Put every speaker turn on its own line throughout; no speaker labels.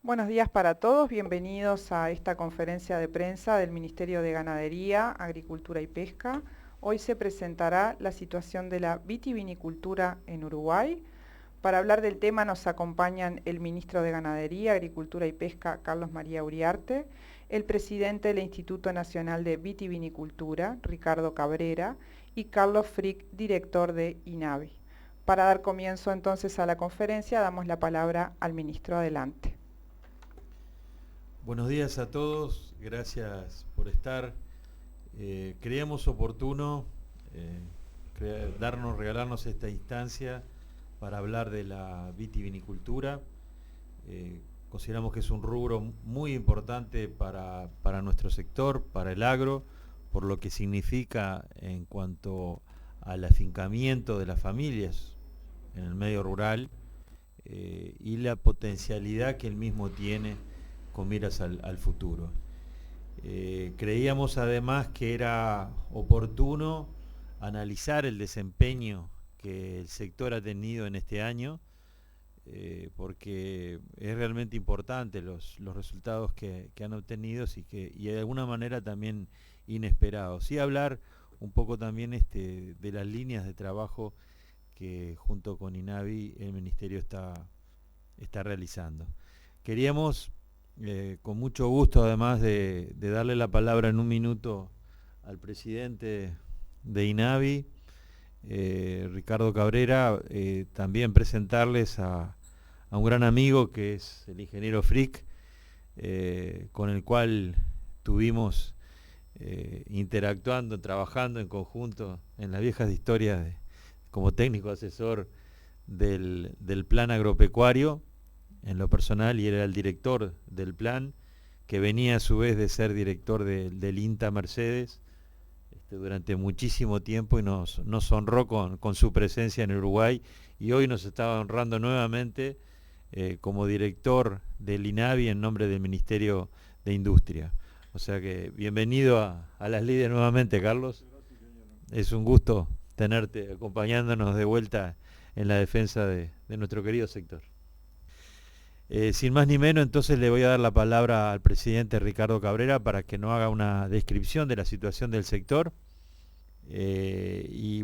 Buenos días para todos, bienvenidos a esta conferencia de prensa del Ministerio de Ganadería, Agricultura y Pesca. Hoy se presentará la situación de la vitivinicultura en Uruguay. Para hablar del tema nos acompañan el Ministro de Ganadería, Agricultura y Pesca, Carlos María Uriarte, el Presidente del Instituto Nacional de Vitivinicultura, Ricardo Cabrera, y Carlos Frick, Director de INAVI. Para dar comienzo entonces a la conferencia, damos la palabra al Ministro. Adelante.
Buenos días a todos, gracias por estar. Creíamos oportuno regalarnos esta instancia para hablar de la vitivinicultura. Consideramos que es un rubro muy importante para nuestro sector, para el agro, por lo que significa en cuanto al afincamiento de las familias en el medio rural y la potencialidad que el mismo tiene con miras al futuro. Creíamos además que era oportuno analizar el desempeño que el sector ha tenido en este año, porque es realmente importante los resultados que han obtenido y de alguna manera también inesperados. Y hablar un poco también de las líneas de trabajo que junto con INAVI el Ministerio está realizando. Queríamos con mucho gusto, además de darle la palabra en un minuto al presidente de INAVI, Ricardo Cabrera, también presentarles a un gran amigo que es el ingeniero Frick, con el cual tuvimos interactuando, trabajando en conjunto en las viejas historias como técnico asesor del plan agropecuario en lo personal, y era el director del plan, que venía a su vez de ser director del INTA Mercedes durante muchísimo tiempo, y nos honró con su presencia en Uruguay, y hoy nos estaba honrando nuevamente como director del INAVI en nombre del Ministerio de Industria. O sea que bienvenido a las lides nuevamente, Carlos. Es un gusto tenerte acompañándonos de vuelta en la defensa de nuestro querido sector. Sin más ni menos, entonces le voy a dar la palabra al presidente Ricardo Cabrera para que nos haga una descripción de la situación del sector y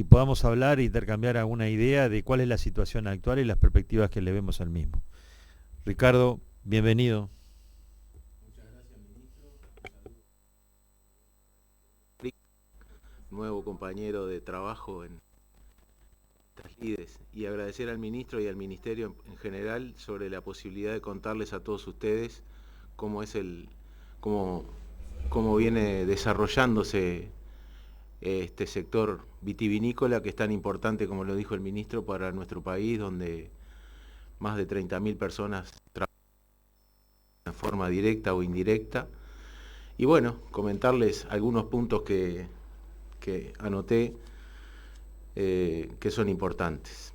podamos hablar e intercambiar alguna idea de cuál es la situación actual y las perspectivas que le vemos al mismo. Ricardo, bienvenido.
Muchas gracias, ministro. Nuevo compañero de trabajo en estas lides, y agradecer al ministro y al ministerio en general sobre la posibilidad de contarles a todos ustedes cómo viene desarrollándose este sector vitivinícola, que es tan importante, como lo dijo el ministro, para nuestro país, donde más de 30.000 personas trabajan de forma directa o indirecta. Y bueno, comentarles algunos puntos que anoté que son importantes.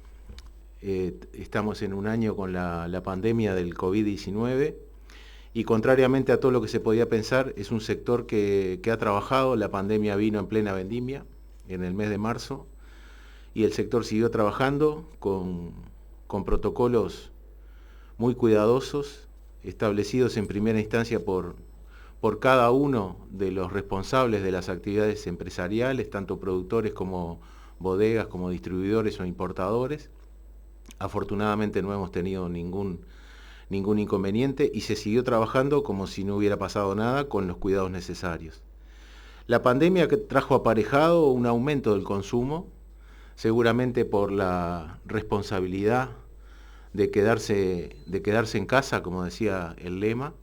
Estamos en un año con la pandemia del COVID-19 y, contrariamente a todo lo que se podía pensar, es un sector que ha trabajado. La pandemia vino en plena vendimia, en el mes de marzo, y el sector siguió trabajando con protocolos muy cuidadosos, establecidos en primera instancia por cada uno de los responsables de las actividades empresariales, tanto productores como bodegas, como distribuidores o importadores. Afortunadamente no hemos tenido ningún inconveniente y se siguió trabajando como si no hubiera pasado nada, con los cuidados necesarios. La pandemia trajo aparejado un aumento del consumo, seguramente por la responsabilidad de quedarse en casa, como decía el lema,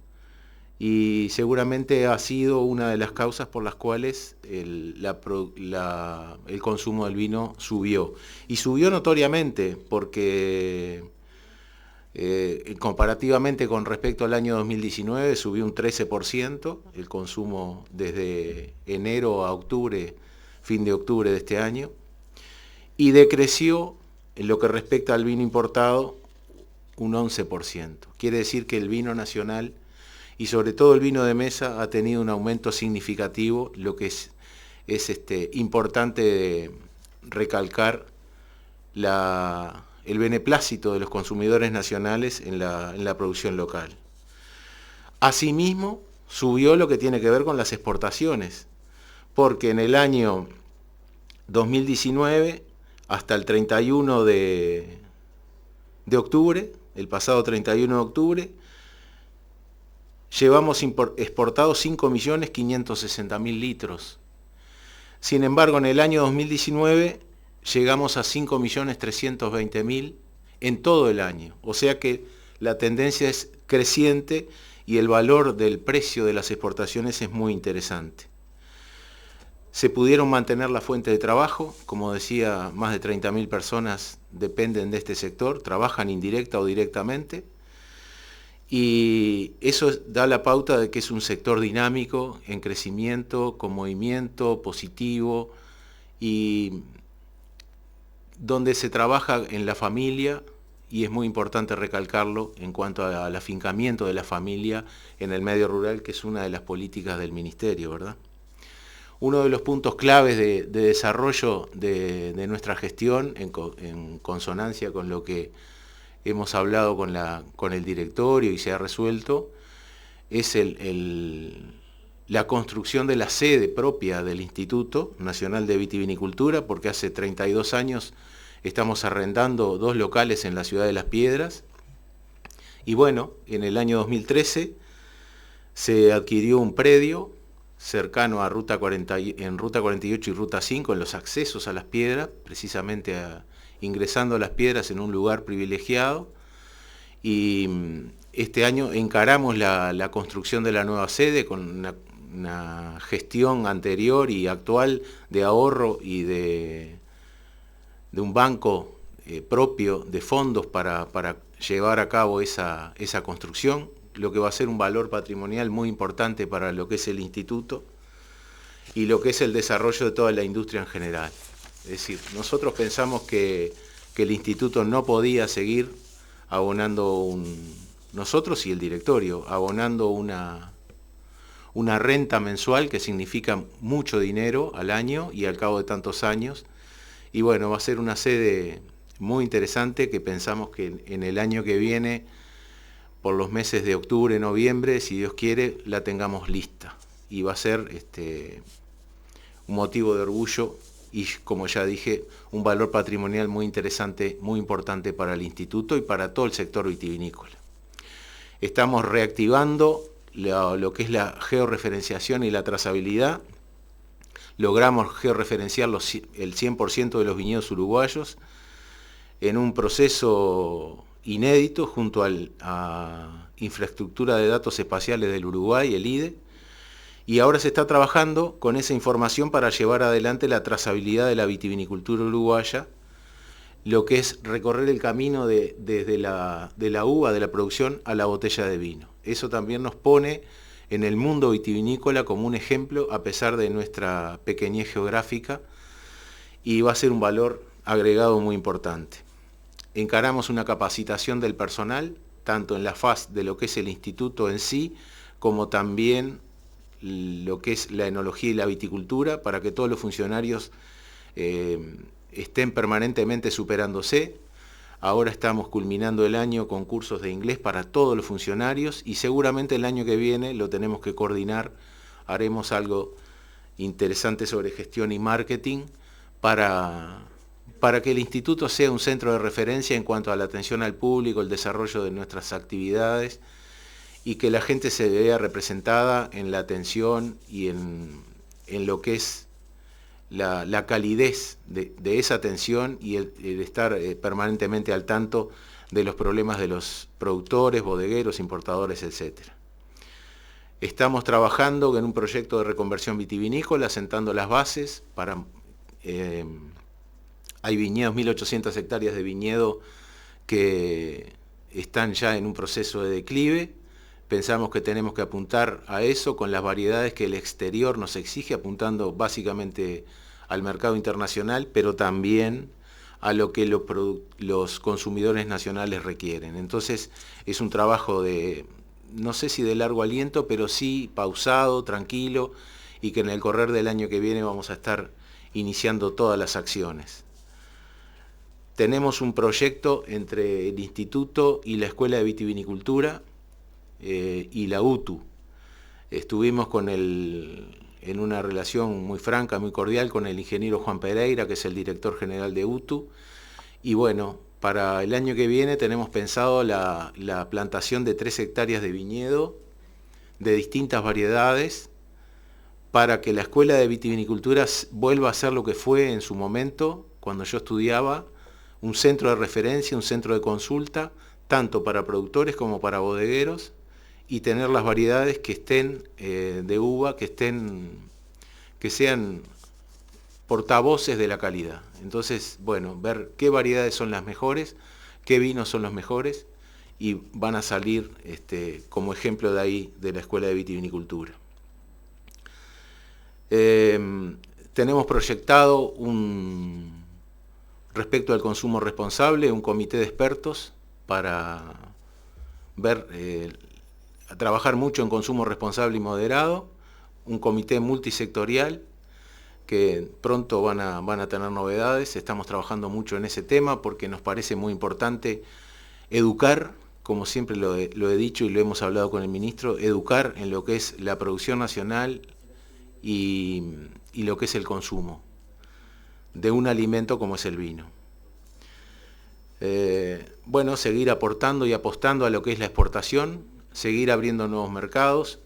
y seguramente ha sido una de las causas por las cuales el consumo del vino subió. Y subió notoriamente porque comparativamente con respecto al año 2019 subió un 13% el consumo desde enero a octubre, fin de octubre de este año, y decreció en lo que respecta al vino importado un 11%. Quiere decir que el vino nacional, y sobre todo el vino de mesa, ha tenido un aumento significativo, lo que es importante recalcar el beneplácito de los consumidores nacionales en la producción local. Asimismo, subió lo que tiene que ver con las exportaciones, porque en el año 2019, hasta el 31 de octubre, el pasado 31 de octubre, llevamos exportados 5.560.000 litros. Sin embargo, en el año 2019 llegamos a 5.320.000 en todo el año. O sea que la tendencia es creciente y el valor del precio de las exportaciones es muy interesante. Se pudieron mantener la fuente de trabajo, como decía, más de 30.000 personas dependen de este sector, trabajan indirecta o directamente, y eso da la pauta de que es un sector dinámico, en crecimiento, con movimiento positivo, y donde se trabaja en la familia, y es muy importante recalcarlo en cuanto al afincamiento de la familia en el medio rural, que es una de las políticas del Ministerio, ¿verdad? Uno de los puntos claves de desarrollo de nuestra gestión, en consonancia con lo que hemos hablado con el directorio y se ha resuelto, es la construcción de la sede propia del Instituto Nacional de Vitivinicultura, porque hace 32 años estamos arrendando 2 locales en la ciudad de Las Piedras, y bueno, en el año 2013 se adquirió un predio cercano a en Ruta 48 y Ruta 5, en los accesos a Las Piedras, precisamente ingresando a Las Piedras en un lugar privilegiado, y este año encaramos la construcción de la nueva sede con una gestión anterior y actual de ahorro y de un banco propio de fondos para llevar a cabo esa construcción, lo que va a ser un valor patrimonial muy importante para lo que es el instituto y lo que es el desarrollo de toda la industria en general. Es decir, nosotros pensamos que el instituto no podía seguir abonando nosotros y el directorio, abonando una renta mensual que significa mucho dinero al año y al cabo de tantos años. Y bueno, va a ser una sede muy interesante que pensamos que en el año que viene, por los meses de octubre, noviembre, si Dios quiere, la tengamos lista. Y va a ser un motivo de orgullo y, como ya dije, un valor patrimonial muy interesante, muy importante para el instituto y para todo el sector vitivinícola. Estamos reactivando lo que es la georreferenciación y la trazabilidad. Logramos georreferenciar el 100% de los viñedos uruguayos en un proceso inédito junto a Infraestructura de Datos Espaciales del Uruguay, el IDE, y ahora se está trabajando con esa información para llevar adelante la trazabilidad de la vitivinicultura uruguaya, lo que es recorrer el camino desde de la uva, de la producción, a la botella de vino. Eso también nos pone en el mundo vitivinícola como un ejemplo, a pesar de nuestra pequeñez geográfica, y va a ser un valor agregado muy importante. Encaramos una capacitación del personal, tanto en la faz de lo que es el instituto en sí, como también lo que es la enología y la viticultura, para que todos los funcionarios estén permanentemente superándose. Ahora estamos culminando el año con cursos de inglés para todos los funcionarios y seguramente el año que viene lo tenemos que coordinar. Haremos algo interesante sobre gestión y marketing para que el instituto sea un centro de referencia en cuanto a la atención al público, el desarrollo de nuestras actividades y que la gente se vea representada en la atención y en lo que es la calidez de esa atención y el estar permanentemente al tanto de los problemas de los productores, bodegueros, importadores, etc. Estamos trabajando en un proyecto de reconversión vitivinícola, sentando las bases para... hay viñedos, 1.800 hectáreas de viñedo que están ya en un proceso de declive. Pensamos que tenemos que apuntar a eso con las variedades que el exterior nos exige, apuntando básicamente al mercado internacional, pero también a lo que los consumidores nacionales requieren. Entonces es un trabajo de, no sé si de largo aliento, pero sí pausado, tranquilo, y que en el correr del año que viene vamos a estar iniciando todas las acciones. tenemos un proyecto entre el Instituto y la Escuela de Vitivinicultura y la UTU. Estuvimos en una relación muy franca, muy cordial con el ingeniero Juan Pereira, que es el director general de UTU, y bueno, para el año que viene tenemos pensado la plantación de 3 hectáreas de viñedo de distintas variedades para que la Escuela de Vitivinicultura vuelva a ser lo que fue en su momento, cuando yo estudiaba, un centro de referencia, un centro de consulta, tanto para productores como para bodegueros, y tener las variedades que estén de uva, que sean portavoces de la calidad. Entonces, bueno, ver qué variedades son las mejores, qué vinos son los mejores, y van a salir como ejemplo de ahí, de la Escuela de Vitivinicultura. Tenemos proyectado respecto al consumo responsable, un comité de expertos para trabajar mucho en consumo responsable y moderado, un comité multisectorial que pronto van a tener novedades. Estamos trabajando mucho en ese tema porque nos parece muy importante educar, como siempre lo he dicho y lo hemos hablado con el ministro, educar en lo que es la producción nacional y lo que es el consumo de un alimento como es el vino. Bueno, seguir aportando y apostando a lo que es la exportación, seguir abriendo nuevos mercados.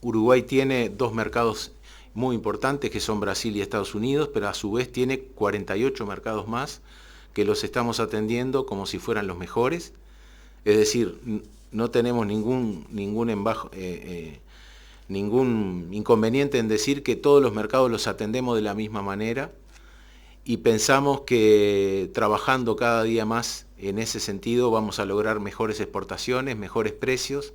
Uruguay tiene 2 mercados muy importantes, que son Brasil y Estados Unidos, pero a su vez tiene 48 mercados más que los estamos atendiendo como si fueran los mejores. Es decir, no tenemos ningún inconveniente en decir que todos los mercados los atendemos de la misma manera, y pensamos que trabajando cada día más en ese sentido vamos a lograr mejores exportaciones, mejores precios.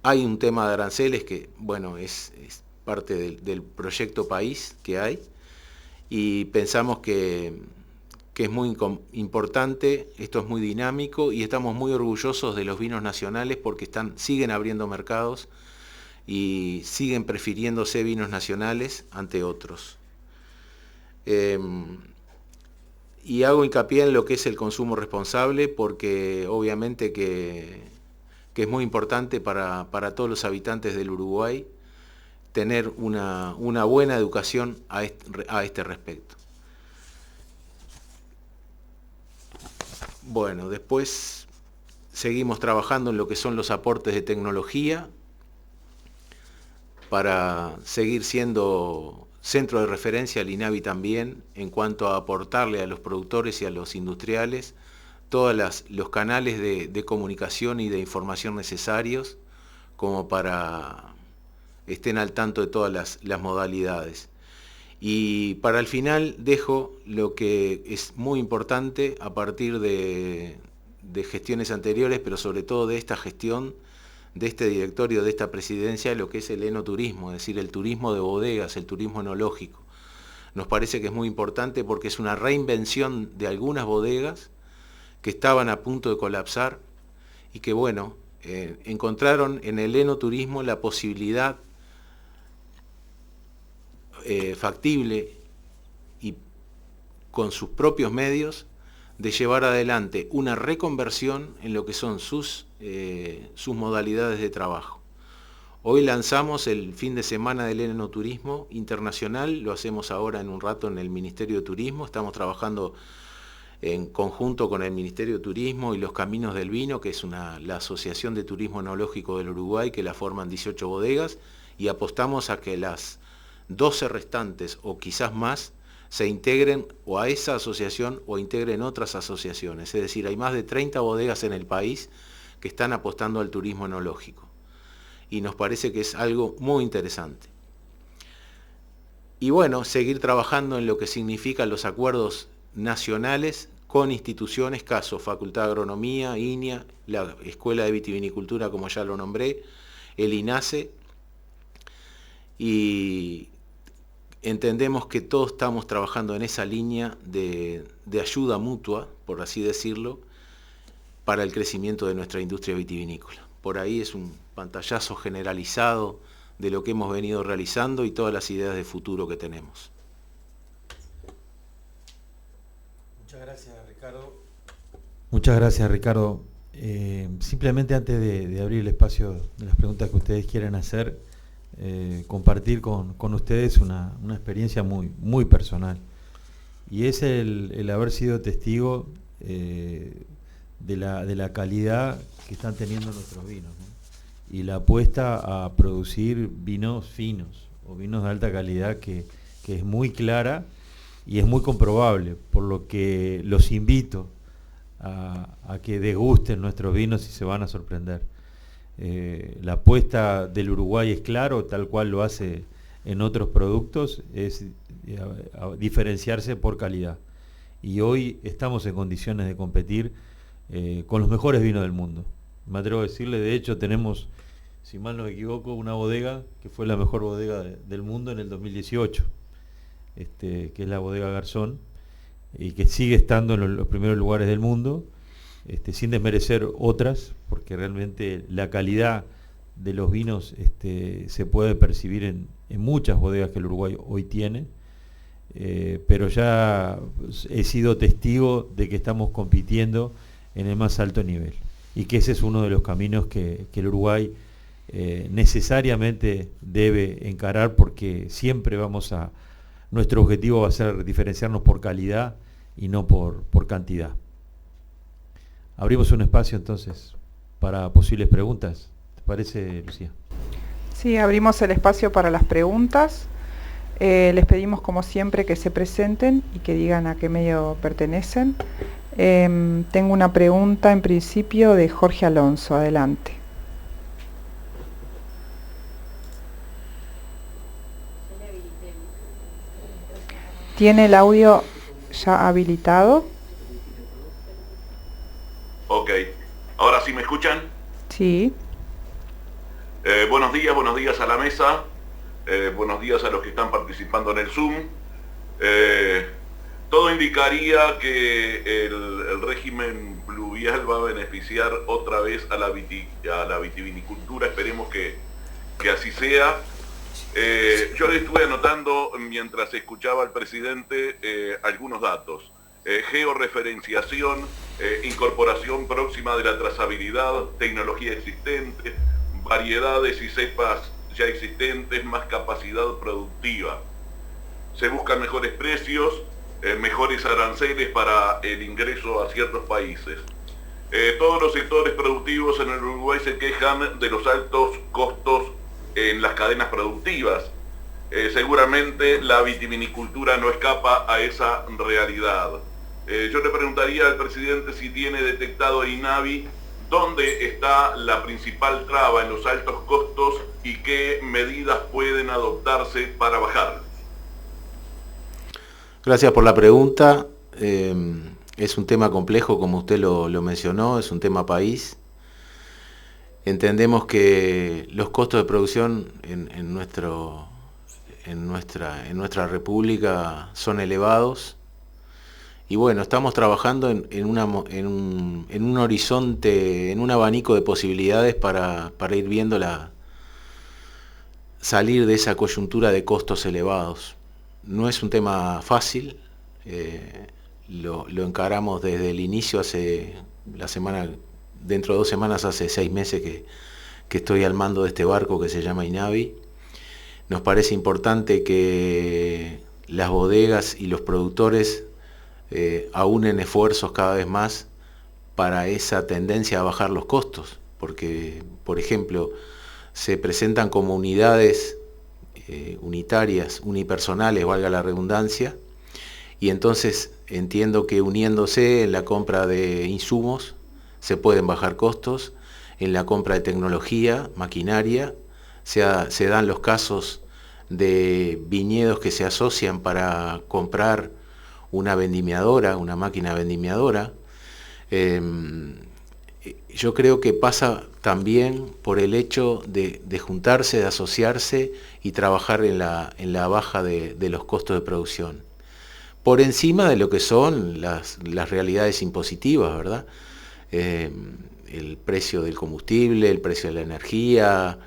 Hay un tema de aranceles que, bueno, es parte del proyecto país que hay, y pensamos que es muy importante, esto es muy dinámico, y estamos muy orgullosos de los vinos nacionales porque siguen abriendo mercados y siguen prefiriéndose vinos nacionales ante otros. Y hago hincapié en lo que es el consumo responsable porque obviamente que es muy importante para todos los habitantes del Uruguay tener una buena educación a este respecto. Bueno, después seguimos trabajando en lo que son los aportes de tecnología para seguir siendo centro de referencia al INAVI también, en cuanto a aportarle a los productores y a los industriales todos los canales de comunicación y de información necesarios como para estén al tanto de todas las modalidades. Y para el final dejo lo que es muy importante a partir de gestiones anteriores, pero sobre todo de esta gestión, de este directorio, de esta presidencia, lo que es el enoturismo, es decir, el turismo de bodegas, el turismo enológico. Nos parece que es muy importante porque es una reinvención de algunas bodegas que estaban a punto de colapsar y que, bueno, encontraron en el enoturismo la posibilidad factible y con sus propios medios de llevar adelante una reconversión en lo que son sus modalidades de trabajo. Hoy lanzamos el fin de semana del enoturismo internacional, lo hacemos ahora en un rato en el Ministerio de Turismo, estamos trabajando en conjunto con el Ministerio de Turismo y los Caminos del Vino, que es la Asociación de Turismo Enológico del Uruguay, que la forman 18 bodegas, y apostamos a que las 12 restantes o quizás más se integren o a esa asociación o integren otras asociaciones. Es decir, hay más de 30 bodegas en el país que están apostando al turismo enológico. Y nos parece que es algo muy interesante. Y bueno, seguir trabajando en lo que significan los acuerdos nacionales con instituciones, caso Facultad de Agronomía, INIA, la Escuela de Vitivinicultura, como ya lo nombré, el INASE, y entendemos que todos estamos trabajando en esa línea de ayuda mutua, por así decirlo, para el crecimiento de nuestra industria vitivinícola. Por ahí es un pantallazo generalizado de lo que hemos venido realizando y todas las ideas de futuro que tenemos.
Muchas gracias, Ricardo. Muchas gracias, Ricardo. Simplemente antes de abrir el espacio de las preguntas que ustedes quieran hacer, compartir con ustedes una experiencia muy personal. Y es el haber sido testigo de la calidad que están teniendo nuestros vinos, ¿no? Y la apuesta a producir vinos finos o vinos de alta calidad que es muy clara y es muy comprobable, por lo que los invito a que degusten nuestros vinos y se van a sorprender. La apuesta del Uruguay es claro, tal cual lo hace en otros productos, es a diferenciarse por calidad. Y hoy estamos en condiciones de competir con los mejores vinos del mundo. Me atrevo a decirle, de hecho tenemos, si mal no me equivoco, una bodega que fue la mejor bodega del mundo en el 2018, que es la bodega Garzón, y que sigue estando en los primeros lugares del mundo, sin desmerecer otras, porque realmente la calidad de los vinos se puede percibir en muchas bodegas que el Uruguay hoy tiene, pero ya he sido testigo de que estamos compitiendo en el más alto nivel, y que ese es uno de los caminos que el Uruguay necesariamente debe encarar, porque siempre nuestro objetivo va a ser diferenciarnos por calidad y no por cantidad. Abrimos un espacio entonces para posibles preguntas. ¿Te parece, Lucía?
Sí, abrimos el espacio para las preguntas. Les pedimos como siempre que se presenten y que digan a qué medio pertenecen. Tengo una pregunta en principio de Jorge Alonso. Adelante. ¿Tiene el audio ya habilitado?
Ok. ¿Ahora sí me escuchan?
Sí.
Buenos días a la mesa. Buenos días a los que están participando en el Zoom. Todo indicaría que el régimen pluvial va a beneficiar otra vez a la vitivinicultura. Esperemos que así sea. Yo le estuve anotando mientras escuchaba al presidente algunos datos. Georreferenciación, incorporación próxima de la trazabilidad, tecnología existente, variedades y cepas ya existentes, más capacidad productiva. Se buscan mejores precios, mejores aranceles para el ingreso a ciertos países. Todos los sectores productivos en el Uruguay se quejan de los altos costos en las cadenas productivas. Seguramente la vitivinicultura no escapa a esa realidad. Yo le preguntaría al presidente si tiene detectado INAVI dónde está la principal traba en los altos costos y qué medidas pueden adoptarse para bajarlos.
Gracias por la pregunta. Es un tema complejo, como usted lo mencionó, es un tema país. Entendemos que los costos de producción en nuestra república son elevados. Y bueno, estamos trabajando en un horizonte, en un abanico de posibilidades para ir viendo salir de esa coyuntura de costos elevados. No es un tema fácil, lo encaramos desde el inicio, dentro de 2 semanas, hace 6 meses que estoy al mando de este barco que se llama INAVI. Nos parece importante que las bodegas y los productores aúnen esfuerzos cada vez más para esa tendencia a bajar los costos, porque, por ejemplo, se presentan como unidades unitarias, unipersonales, valga la redundancia, y entonces entiendo que uniéndose en la compra de insumos se pueden bajar costos, en la compra de tecnología, maquinaria, se dan los casos de viñedos que se asocian para comprar una vendimiadora, una máquina vendimiadora. Yo creo que pasa también por el hecho de juntarse, de asociarse y trabajar en la baja de los costos de producción, por encima de lo que son las realidades impositivas, ¿verdad? El precio del combustible, el precio de la energía,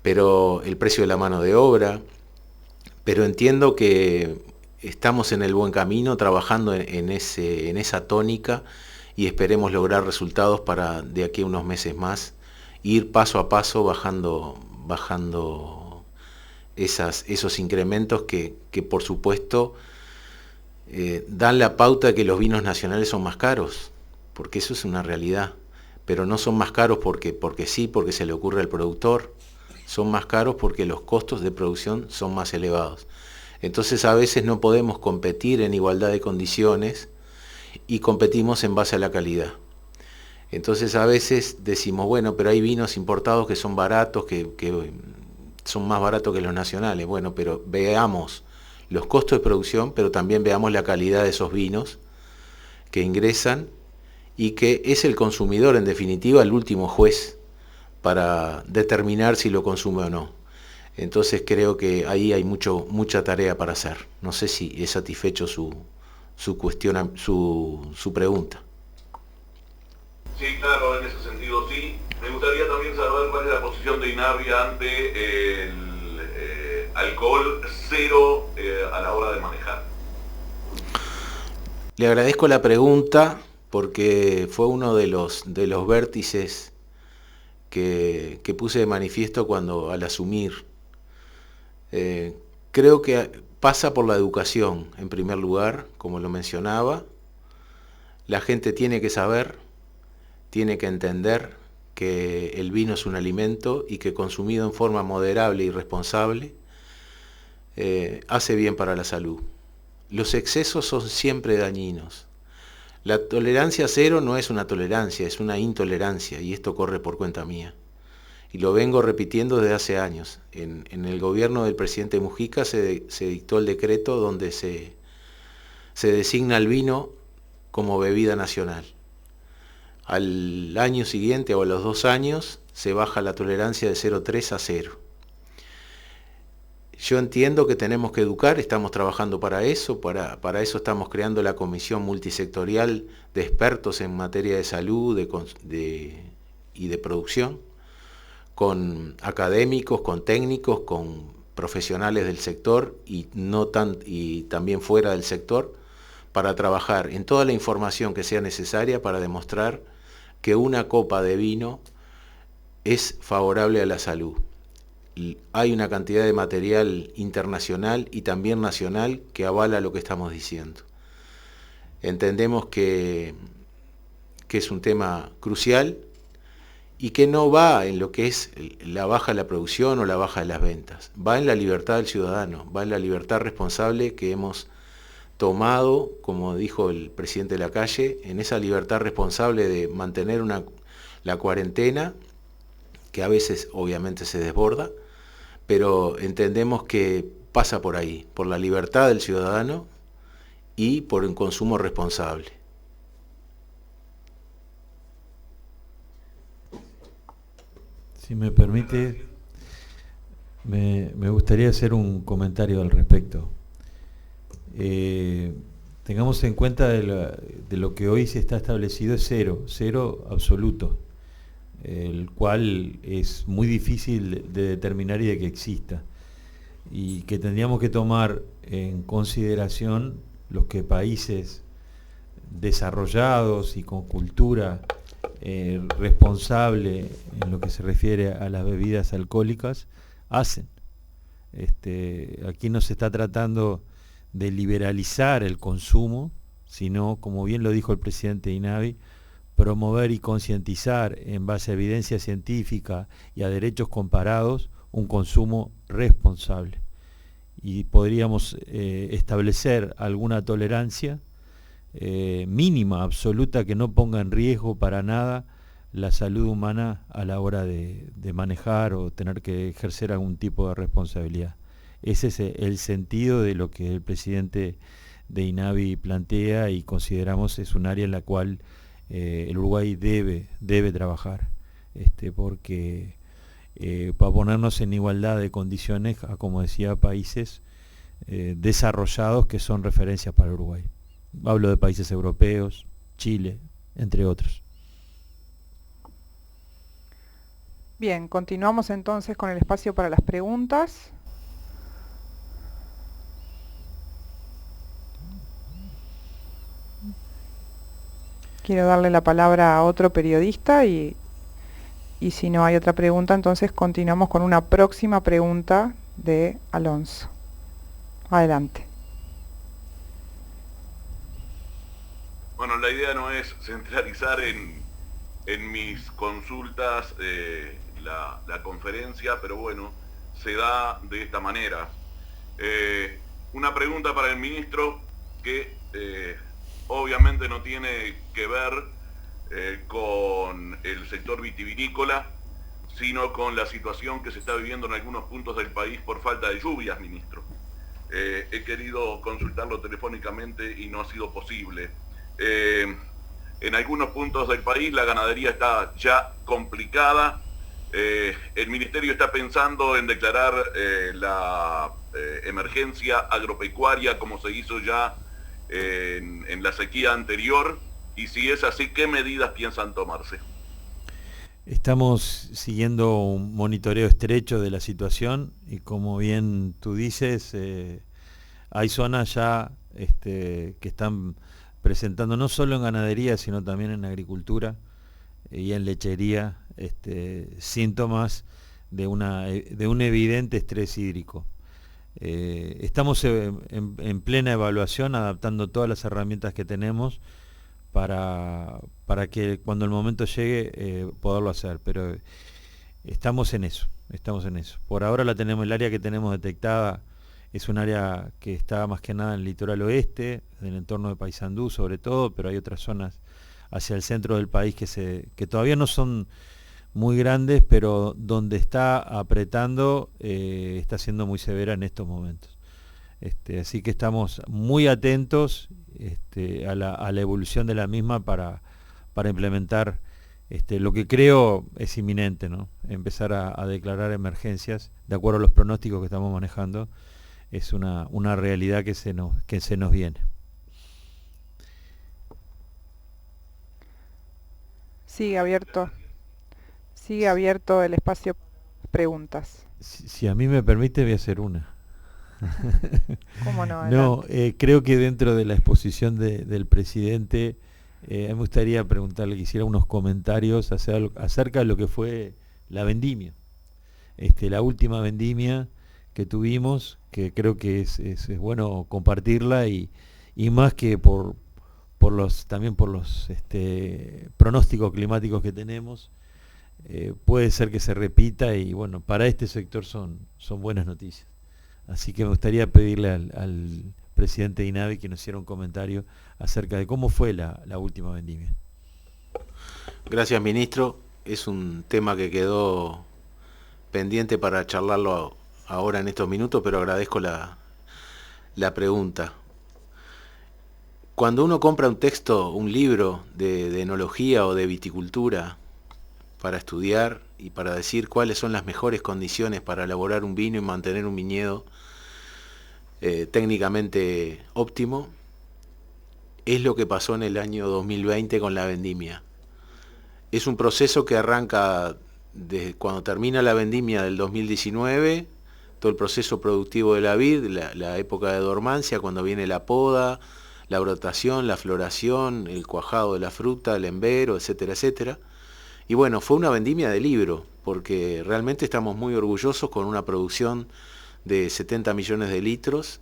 pero el precio de la mano de obra. Pero entiendo que estamos en el buen camino, trabajando en esa tónica, y esperemos lograr resultados para de aquí a unos meses más, ir paso a paso bajando esos incrementos que por supuesto dan la pauta de que los vinos nacionales son más caros, porque eso es una realidad, pero no son más caros porque sí, porque se le ocurre al productor, son más caros porque los costos de producción son más elevados. Entonces a veces no podemos competir en igualdad de condiciones y competimos en base a la calidad. Entonces a veces decimos, bueno, pero hay vinos importados que son baratos, que son más baratos que los nacionales. Bueno, pero veamos los costos de producción, pero también veamos la calidad de esos vinos que ingresan, y que es el consumidor, en definitiva, el último juez para determinar si lo consume o no. Entonces creo que ahí hay mucha tarea para hacer. No sé si he satisfecho su pregunta.
Sí, claro, en ese sentido sí. Me gustaría también saber cuál es la posición de INAVI ante el alcohol cero a la hora de manejar.
Le agradezco la pregunta porque fue uno de los vértices que puse de manifiesto al asumir. Creo que pasa por la educación, en primer lugar, como lo mencionaba. La gente tiene que saber, tiene que entender que el vino es un alimento y que consumido en forma moderable y responsable hace bien para la salud. Los excesos son siempre dañinos. La tolerancia cero no es una tolerancia, es una intolerancia, y esto corre por cuenta mía. Y lo vengo repitiendo desde hace años. En el gobierno del presidente Mujica se dictó el decreto donde se designa el vino como bebida nacional. Al año siguiente o a los 2 años se baja la tolerancia de 0,3 a 0. Yo entiendo que tenemos que educar, estamos trabajando para eso estamos creando la comisión multisectorial de expertos en materia de salud y de producción, con académicos, con técnicos, con profesionales del sector y también fuera del sector, para trabajar en toda la información que sea necesaria para demostrar que una copa de vino es favorable a la salud. Hay una cantidad de material internacional y también nacional que avala lo que estamos diciendo. Entendemos que es un tema crucial y que no va en lo que es la baja de la producción o la baja de las ventas. Va en la libertad del ciudadano, va en la libertad responsable que hemos tomado, como dijo el presidente Lacalle, en esa libertad responsable de mantener la cuarentena, que a veces obviamente se desborda, pero entendemos que pasa por ahí, por la libertad del ciudadano y por un consumo responsable.
Si me permite, me gustaría hacer un comentario al respecto. Tengamos en cuenta de lo que hoy se está establecido es cero absoluto, el cual es muy difícil de determinar y de que exista, y que tendríamos que tomar en consideración los que países desarrollados y con cultura responsable en lo que se refiere a las bebidas alcohólicas hacen. Aquí no se está tratando de liberalizar el consumo, sino, como bien lo dijo el presidente de INAVI, promover y concientizar en base a evidencia científica y a derechos comparados un consumo responsable. Y podríamos establecer alguna tolerancia mínima, absoluta, que no ponga en riesgo para nada la salud humana a la hora de manejar o tener que ejercer algún tipo de responsabilidad. Ese es el sentido de lo que el presidente de INAVI plantea, y consideramos es un área en la cual el Uruguay debe trabajar, porque para ponernos en igualdad de condiciones a, como decía, países desarrollados que son referencias para Uruguay. Hablo de países europeos, Chile, entre otros.
Bien, continuamos entonces con el espacio para las preguntas. Quiero darle la palabra a otro periodista y si no hay otra pregunta, entonces continuamos con una próxima pregunta de Alonso. Adelante.
Bueno, la idea no es centralizar en mis consultas la conferencia, pero bueno, se da de esta manera. Una pregunta para el ministro que obviamente no tiene que ver con el sector vitivinícola, sino con la situación que se está viviendo en algunos puntos del país por falta de lluvias, ministro. He querido consultarlo telefónicamente y no ha sido posible. En algunos puntos del país la ganadería está ya complicada. El ministerio está pensando en declarar la emergencia agropecuaria como se hizo ya en la sequía anterior, y si es así, ¿qué medidas piensan tomarse?
Estamos siguiendo un monitoreo estrecho de la situación y, como bien tú dices, hay zonas ya que están presentando, no solo en ganadería, sino también en agricultura y en lechería, síntomas de un evidente estrés hídrico. Estamos en plena evaluación, adaptando todas las herramientas que tenemos para que cuando el momento llegue poderlo hacer, pero estamos en eso. Por ahora el área que tenemos detectada es un área que está más que nada en el litoral oeste, en el entorno de Paysandú sobre todo, pero hay otras zonas hacia el centro del país que todavía no son muy grandes, pero donde está apretando está siendo muy severa en estos momentos. Así que estamos muy atentos a la evolución de la misma para implementar lo que creo es inminente, ¿no? Empezar a declarar emergencias de acuerdo a los pronósticos que estamos manejando. Es una realidad que se nos viene.
Sigue abierto el espacio para preguntas.
Si a mí me permite, voy a hacer una.
¿Cómo no?
No, creo que dentro de la exposición del presidente, me gustaría preguntarle que hiciera unos comentarios acerca de lo que fue la vendimia. La última vendimia que tuvimos, que creo que es bueno compartirla y más que también por los pronósticos climáticos que tenemos, puede ser que se repita y bueno, para este sector son buenas noticias. Así que me gustaría pedirle al presidente de INAVI que nos hiciera un comentario acerca de cómo fue la última vendimia.
Gracias, ministro. Es un tema que quedó pendiente para charlarlo ahora en estos minutos, pero agradezco la pregunta. Cuando uno compra un texto, un libro de enología o de viticultura para estudiar y para decir cuáles son las mejores condiciones para elaborar un vino y mantener un viñedo técnicamente óptimo, es lo que pasó en el año 2020 con la vendimia. Es un proceso que arranca desde cuando termina la vendimia del 2019, todo el proceso productivo de la vid, la época de dormancia, cuando viene la poda, la brotación, la floración, el cuajado de la fruta, el embero, etcétera, etcétera. Y bueno, fue una vendimia de libro, porque realmente estamos muy orgullosos con una producción de 70 millones de litros,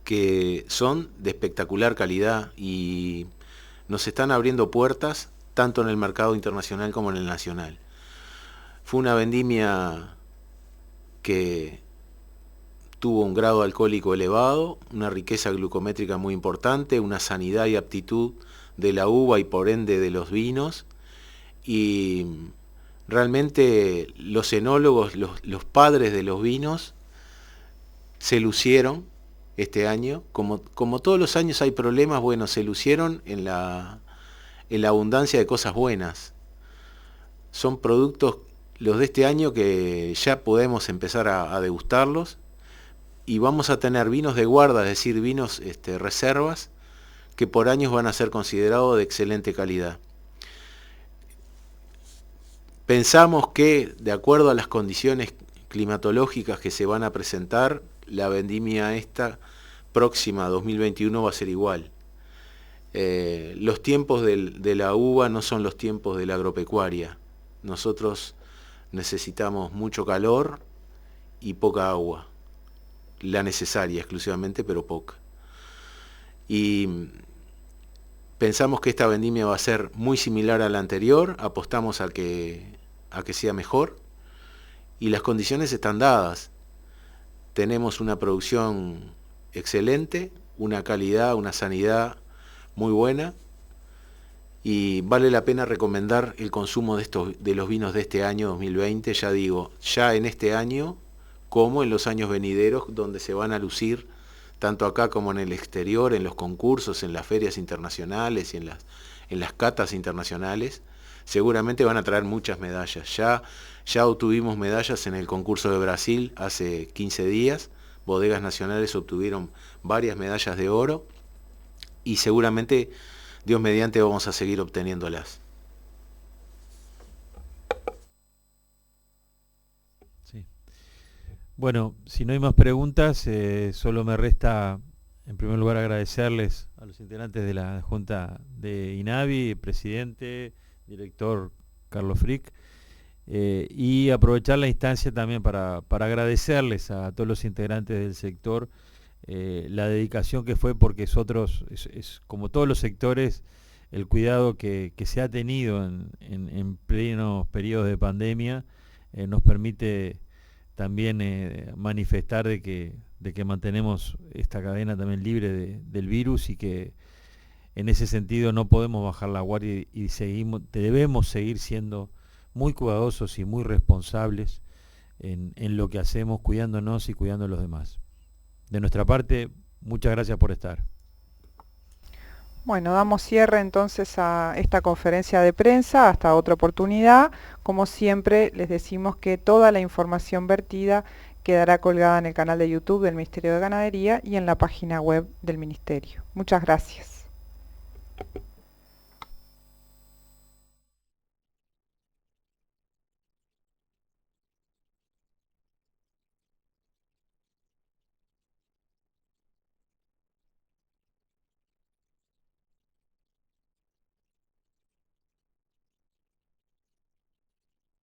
que son de espectacular calidad y nos están abriendo puertas tanto en el mercado internacional como en el nacional. Fue una vendimia que tuvo un grado alcohólico elevado, una riqueza glucométrica muy importante, una sanidad y aptitud de la uva y por ende de los vinos, y realmente los enólogos, los padres de los vinos, se lucieron este año. Como todos los años hay problemas, bueno, se lucieron en la abundancia de cosas buenas. Son productos, los de este año, que ya podemos empezar a degustarlos, y vamos a tener vinos de guarda, es decir, vinos reservas, que por años van a ser considerados de excelente calidad. Pensamos que, de acuerdo a las condiciones climatológicas que se van a presentar, la vendimia esta próxima 2021 va a ser igual. los tiempos de la uva no son los tiempos de la agropecuaria. Nosotros necesitamos mucho calor y poca agua, la necesaria exclusivamente, pero poca. Y pensamos que esta vendimia va a ser muy similar a la anterior, apostamos a que sea mejor, y las condiciones están dadas. Tenemos una producción excelente, una calidad, una sanidad muy buena, y vale la pena recomendar el consumo de los vinos de este año 2020, ya digo, ya en este año como en los años venideros, donde se van a lucir tanto acá como en el exterior, en los concursos, en las ferias internacionales y en las catas internacionales. Seguramente van a traer muchas medallas. Ya obtuvimos medallas en el concurso de Brasil hace 15 días, bodegas nacionales obtuvieron varias medallas de oro, y seguramente, Dios mediante, vamos a seguir obteniéndolas.
Sí. Bueno, si no hay más preguntas, solo me resta, en primer lugar, agradecerles a los integrantes de la Junta de INAVI, presidente, director Carlos Frick, y aprovechar la instancia también para agradecerles a todos los integrantes del sector la dedicación que fue, porque es como todos los sectores, el cuidado que se ha tenido en plenos periodos de pandemia nos permite también manifestar de que mantenemos esta cadena también libre del virus, y que en ese sentido no podemos bajar la guardia y debemos seguir siendo muy cuidadosos y muy responsables en lo que hacemos, cuidándonos y cuidando a los demás. De nuestra parte, muchas gracias por estar.
Bueno, damos cierre entonces a esta conferencia de prensa. Hasta otra oportunidad. Como siempre, les decimos que toda la información vertida quedará colgada en el canal de YouTube del Ministerio de Ganadería y en la página web del Ministerio. Muchas gracias.